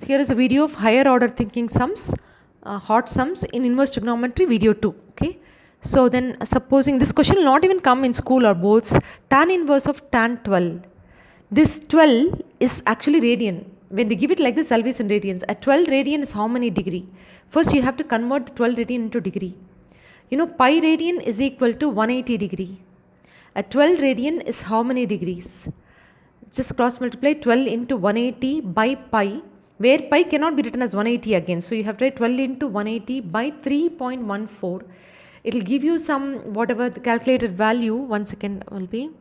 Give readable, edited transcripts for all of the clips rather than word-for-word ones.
Here is a video of higher order thinking sums, hot sums in inverse trigonometry video 2. Okay. So then supposing this question will not even come in school or boards, tan inverse of tan 12. This 12 is actually radian. When they give it like this, always in radians. A 12 radian is how many degree? First you have to convert the 12 radian into degree. You know, pi radian is equal to 180 degree. A 12 radian is how many degrees? Just cross multiply 12 into 180 by pi, where pi cannot be written as 180 again. So you have to write 12 into 180 by 3.14. It will give you some whatever the calculated value. 1 second will be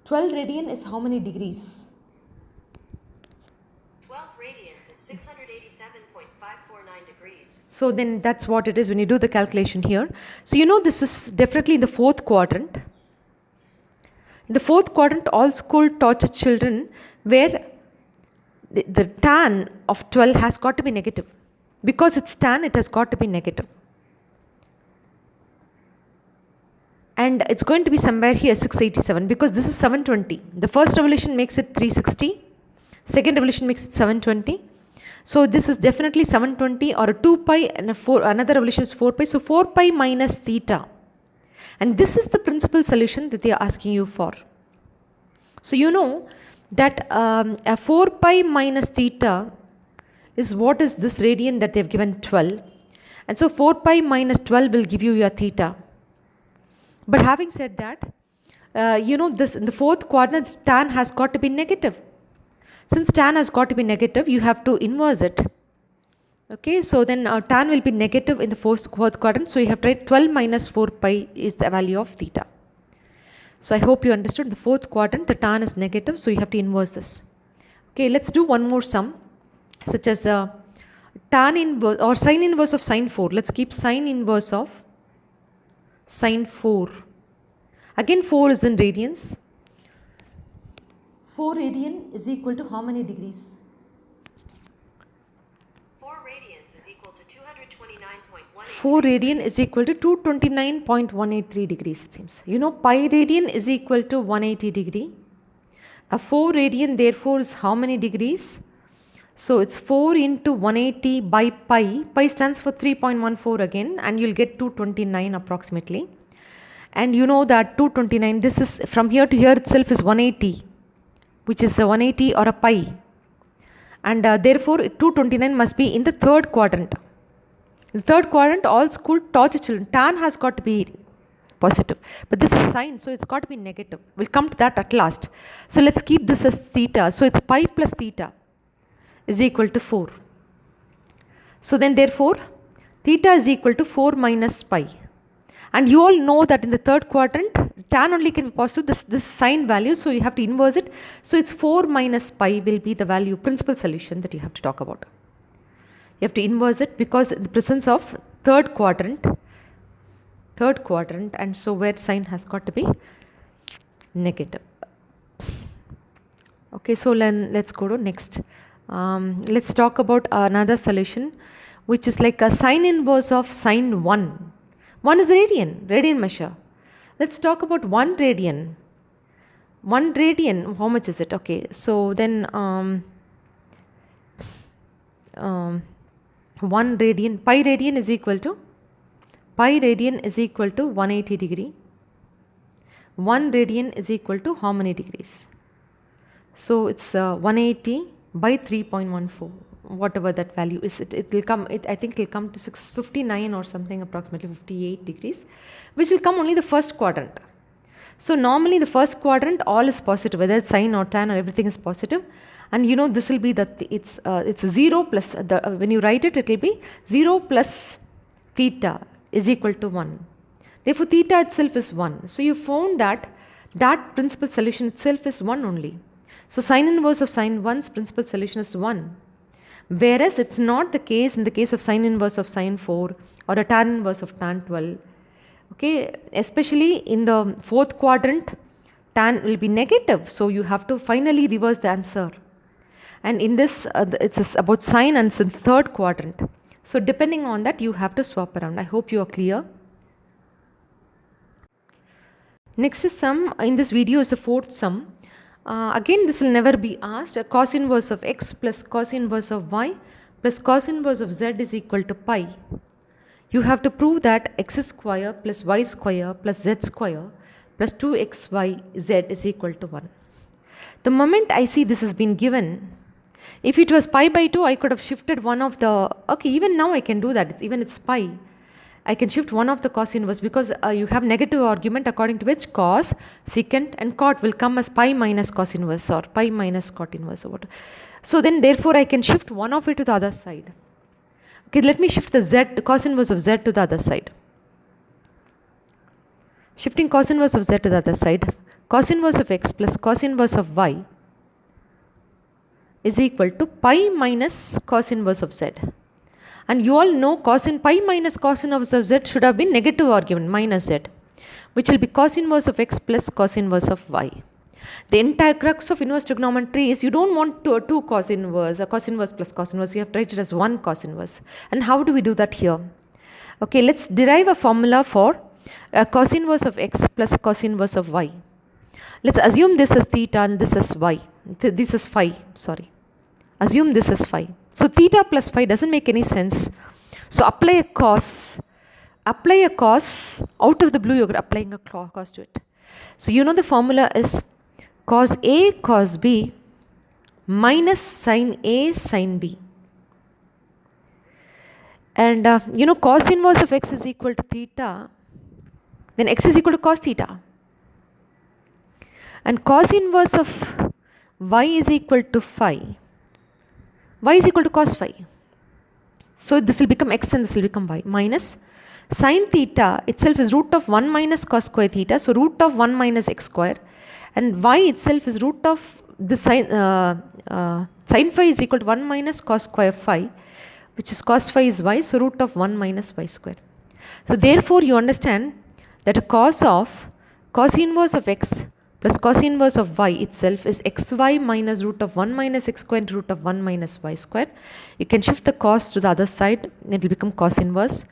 12 radian is how many degrees? 12 radians is 687.549 degrees. So then that's what it is when you do the calculation here. So you know this is definitely in the fourth quadrant. In the fourth quadrant, all school taught children where the tan of 12 has got to be negative. Because it's tan, it has got to be negative. And it's going to be somewhere here 687 because this is 720. The first revolution makes it 360. Second revolution makes it 720. So this is definitely 720 or a 2 pi and another revolution is 4 pi. So 4 pi minus theta. And this is the principal solution that they are asking you for. So you know that a 4 pi minus theta is what is this radian that they have given 12. And so 4 pi minus 12 will give you your theta. But having said that, you know this in the fourth quadrant tan has got to be negative. Since tan has got to be negative, you have to inverse it. Okay, so then tan will be negative in the fourth quadrant. So you have to write 12 minus 4 pi is the value of theta. So I hope you understood the fourth quadrant, the tan is negative. So you have to inverse this. Okay, let's do one more sum, such as tan inverse or sine inverse of sine 4. Let's keep sine inverse of sine 4. Again 4 is in radians. 4 radian is equal to how many degrees? 4 radians is equal to 229.183. 4 radian is equal to 229.183 degrees, it seems. You know, pi radian is equal to 180 degree. A 4 radian therefore is how many degrees? So it's 4 into 180 by pi. Pi stands for 3.14 again, and you'll get 229 approximately. And you know that 229, this is from here to here itself is 180, which is a 180 or a pi. And therefore 229 must be in the third quadrant. In the third quadrant, all school taught children, tan has got to be positive. But this is sine, so it's got to be negative. We'll come to that at last. So let's keep this as theta. So it's pi plus theta is equal to 4. So then therefore theta is equal to 4 minus pi. And you all know that in the third quadrant tan only can be positive, this sine value, so you have to inverse it. So it's 4 minus pi will be the value, principal solution that you have to talk about. You have to inverse it because in the presence of third quadrant, and so where sine has got to be negative. Okay, so let's go to next. Let's talk about another solution, which is like a sine inverse of sine 1. 1 is the radian measure. Let's talk about 1 radian. 1 radian, how much is it? Okay, so then 1 radian, pi radian is equal to 180 degree. 1 radian is equal to how many degrees? So it's 180 by 3.14, whatever that value is. It will come, I think it will come to 659 or something, approximately 58 degrees, which will come only the first quadrant. So normally the first quadrant all is positive, whether it's sine or tan or everything is positive. And you know this will be it's 0 plus when you write it, it will be 0 plus theta is equal to 1. Therefore theta itself is 1. So you found that principal solution itself is 1 only. So sine inverse of sine 1's principal solution is 1. Whereas it's not the case in the case of sine inverse of sine 4 or a tan inverse of tan 12. Okay, especially in the fourth quadrant, tan will be negative. So you have to finally reverse the answer. And in this, it's about sine and it's in third quadrant. So depending on that, you have to swap around. I hope you are clear. Next is sum. In this video is the fourth sum. Again, this will never be asked. Cos inverse of x plus cos inverse of y plus cos inverse of z is equal to pi. You have to prove that x square plus y square plus z square plus 2xyz is equal to 1. The moment I see this has been given, if it was pi by 2, I could have shifted one of the, okay, even now I can do that, even it's pi. I can shift one of the cos inverse because you have negative argument according to which cos, secant and cot will come as pi minus cos inverse or pi minus cot inverse or whatever. So then therefore I can shift one of it to the other side. Okay, let me shift the z, cos inverse of z to the other side. Shifting cos inverse of z to the other side, cos inverse of x plus cos inverse of y is equal to pi minus cos inverse of z. And you all know cos in pi minus cos inverse of z should have been negative argument minus z, which will be cos inverse of x plus cos inverse of y. The entire crux of inverse trigonometry is you don't want two cos inverse, a cos inverse plus cos inverse, you have to write it as one cos inverse. And how do we do that here? Okay, let's derive a formula for cos inverse of x plus cos inverse of y. Let's assume this is theta and this is y, this is phi, sorry. Assume this is phi. So theta plus phi doesn't make any sense. So apply a cos out of the blue, you're applying a cos to it. So you know the formula is cos A cos B minus sin A sin B. And you know cos inverse of x is equal to theta, then x is equal to cos theta. And cos inverse of y is equal to phi. Y is equal to cos phi. So this will become x and this will become y minus sin theta itself is root of 1 minus cos square theta. So root of 1 minus x square, and y itself is root of the sin phi is equal to 1 minus cos square phi, which is cos phi is y, so root of 1 minus y square. So therefore you understand that a cos inverse of x plus cos inverse of y itself is xy minus root of 1 minus x square into root of 1 minus y square. You can shift the cos to the other side, it will become cos inverse.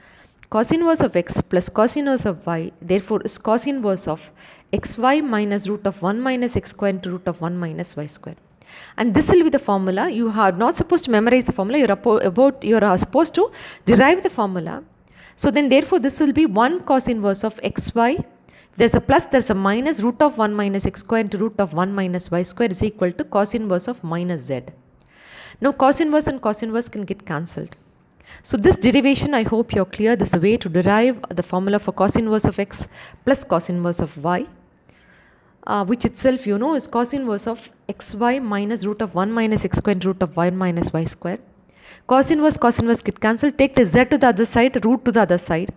Cos inverse of x plus cos inverse of y therefore is cos inverse of xy minus root of 1 minus x square into root of 1 minus y square. And this will be the formula. You are not supposed to memorize the formula, you are supposed to derive the formula. So then therefore this will be 1 cos inverse of xy. There's a plus, there's a minus, root of 1 minus x square into root of 1 minus y square is equal to cos inverse of minus z. Now cos inverse and cos inverse can get cancelled. So this derivation, I hope you're clear. This is a way to derive the formula for cos inverse of x plus cos inverse of y, which itself you know is cos inverse of xy minus root of 1 minus x square into root of 1 minus y square. Cos inverse get cancelled. Take the z to the other side, root to the other side.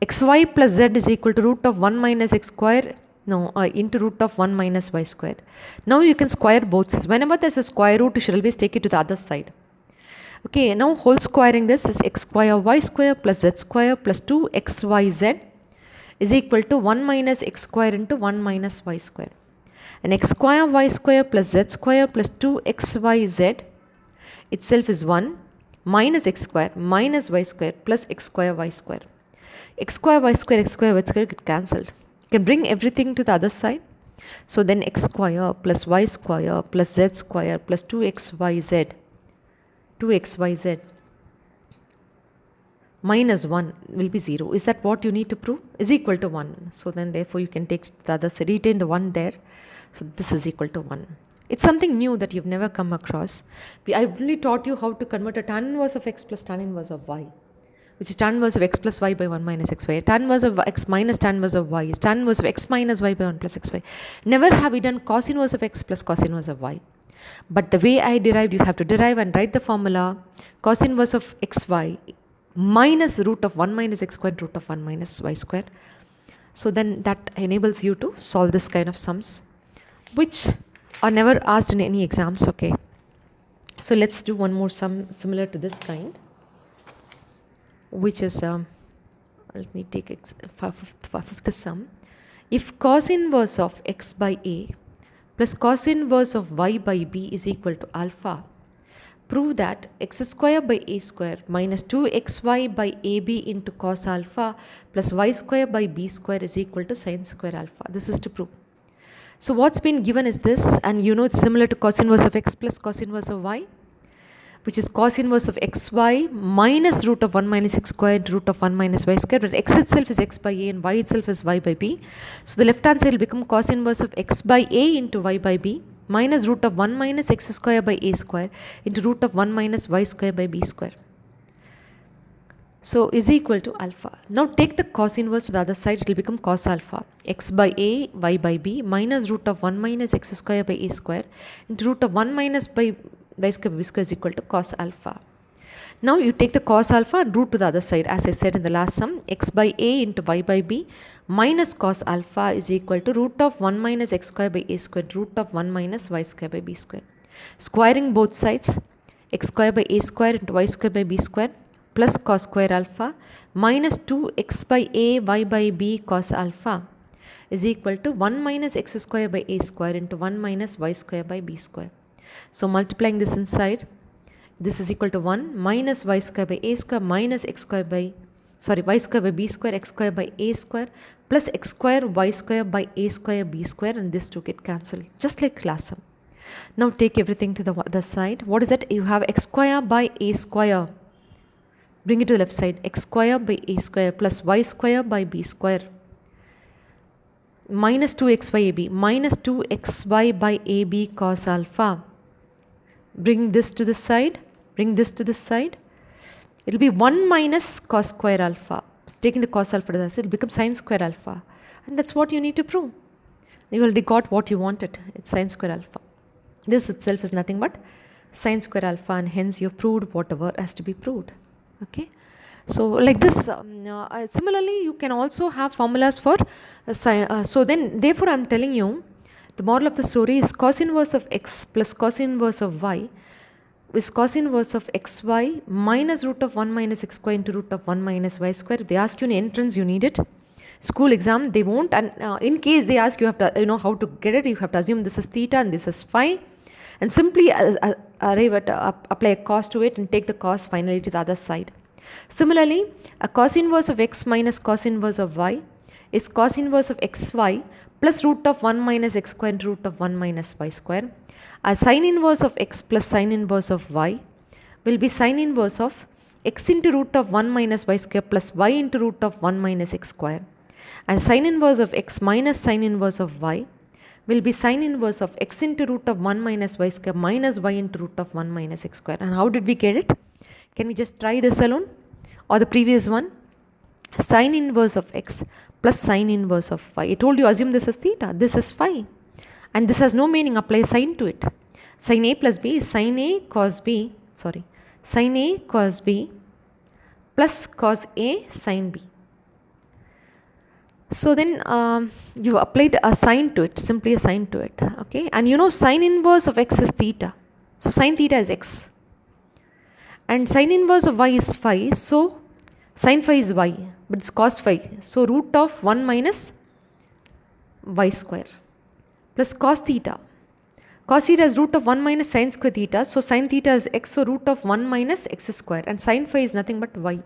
Xy plus z is equal to root of 1 minus x square into root of 1 minus y square. Now you can square both sides. Whenever there's a square root, you should always take it to the other side. Okay, now whole squaring this is x square y square plus z square plus 2xyz is equal to 1 minus x square into 1 minus y square. And x square y square plus z square plus 2xyz itself is 1 minus x square minus y square plus x square y square. X square y square get cancelled. You can bring everything to the other side. So then x square plus y square plus z square plus 2xyz minus 1 will be 0. Is that what you need to prove? Is equal to 1. So then therefore you can take the other side, retain the 1 there. So this is equal to 1. It's something new that you've never come across. I only taught you how to convert a tan inverse of x plus tan inverse of y, which is tan inverse of x plus y by 1 minus xy. Tan inverse of x minus tan inverse of y is tan inverse of x minus y by 1 plus xy. Never have we done cos inverse of x plus cos inverse of y. But the way I derived, you have to derive and write the formula cos inverse of xy minus root of 1 minus x square root of 1 minus y square. So then that enables you to solve this kind of sums, which are never asked in any exams. Okay, so let's do one more sum similar to this kind, which is let me take fifth sum. If cos inverse of x by a plus cos inverse of y by b is equal to alpha, prove that x square by a square minus 2xy by ab into cos alpha plus y square by b square is equal to sin square alpha. This is to prove. So what's been given is this, and you know it's similar to cos inverse of x plus cos inverse of y, which is cos inverse of xy minus root of 1 minus x squared root of 1 minus y squared, but x itself is x by a and y itself is y by b. So the left hand side will become cos inverse of x by a into y by b minus root of 1 minus x square by a square into root of 1 minus y square by b square. So is equal to alpha. Now take the cos inverse to the other side, it will become cos alpha x by a y by b minus root of 1 minus x square by a square into root of 1 minus by y square by b square is equal to cos alpha. Now you take the cos alpha and root to the other side, as I said in the last sum, x by a into y by b minus cos alpha is equal to root of 1 minus x square by a square root of 1 minus y square by b square. Squaring both sides, x square by a square into y square by b square plus cos square alpha minus 2x by a y by b cos alpha is equal to 1 minus x square by a square into 1 minus y square by b square. So multiplying this inside, this is equal to 1 minus y square by a square minus x square by, y square by b square x square by a square plus x square y square by a square b square, and this two get cancelled just like class sum. Now take everything to the other side. What is it? You have x square by a square. Bring it to the left side. X square by a square plus y square by b square minus 2xyab minus 2xy by ab cos alpha. Bring this to the side. Bring this to the side. It will be 1 minus cos square alpha. Taking the cos alpha to the side, it will become sin square alpha. And that's what you need to prove. You already got what you wanted. It's sin square alpha. This itself is nothing but sin square alpha, and hence you have proved whatever has to be proved. Okay. So like this, similarly you can also have formulas for so then therefore I am telling you the moral of the story is cos inverse of x plus cos inverse of y is cos inverse of xy minus root of 1 minus x square into root of 1 minus y square. If they ask you in entrance, you need it. School exam they won't, and in case they ask, you have to how to get it. You have to assume this is theta and this is phi, and simply arrive at apply a cos to it and take the cos finally to the other side. Similarly, a cos inverse of x minus cos inverse of y is cos inverse of xy plus root of 1 minus x square and root of 1 minus y square. A sin inverse of x plus sin inverse of y will be sin inverse of x into root of 1 minus y square plus y into root of 1 minus x square. And sin inverse of x minus sin inverse of y will be sin inverse of x into root of 1 minus y square minus y into root of 1 minus x square. And how did we get it? Can we just try this alone or the previous one? Sin inverse of x plus sin inverse of y. I told you assume this is theta, this is phi, and this has no meaning, apply sin to it. Sin a plus b is sin a cos b, sin a cos b plus cos a sin b. So then you applied a sign to it, simply a sign to it, okay. And you know sin inverse of x is theta, so sin theta is x, and sin inverse of y is phi, so sin phi is y, but it's cos phi, so root of 1 minus y square plus cos theta. Cos theta is root of 1 minus sin square theta, so sin theta is x, so root of 1 minus x square, and sin phi is nothing but y.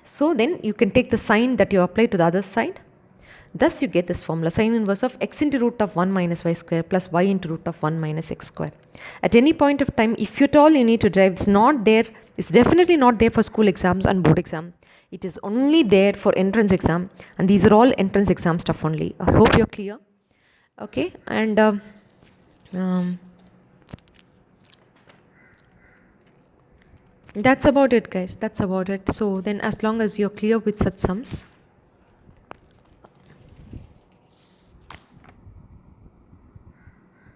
So then you can take the sign that you apply to the other side. Thus you get this formula, sin inverse of x into root of 1 minus y square plus y into root of 1 minus x square. At any point of time, if at all you need to derive, it's not there, it's definitely not there for school exams and board exam. It is only there for entrance exam, and these are all entrance exam stuff only. I hope you're clear. Okay, and that's about it, guys. That's about it. So then as long as you're clear with such sums,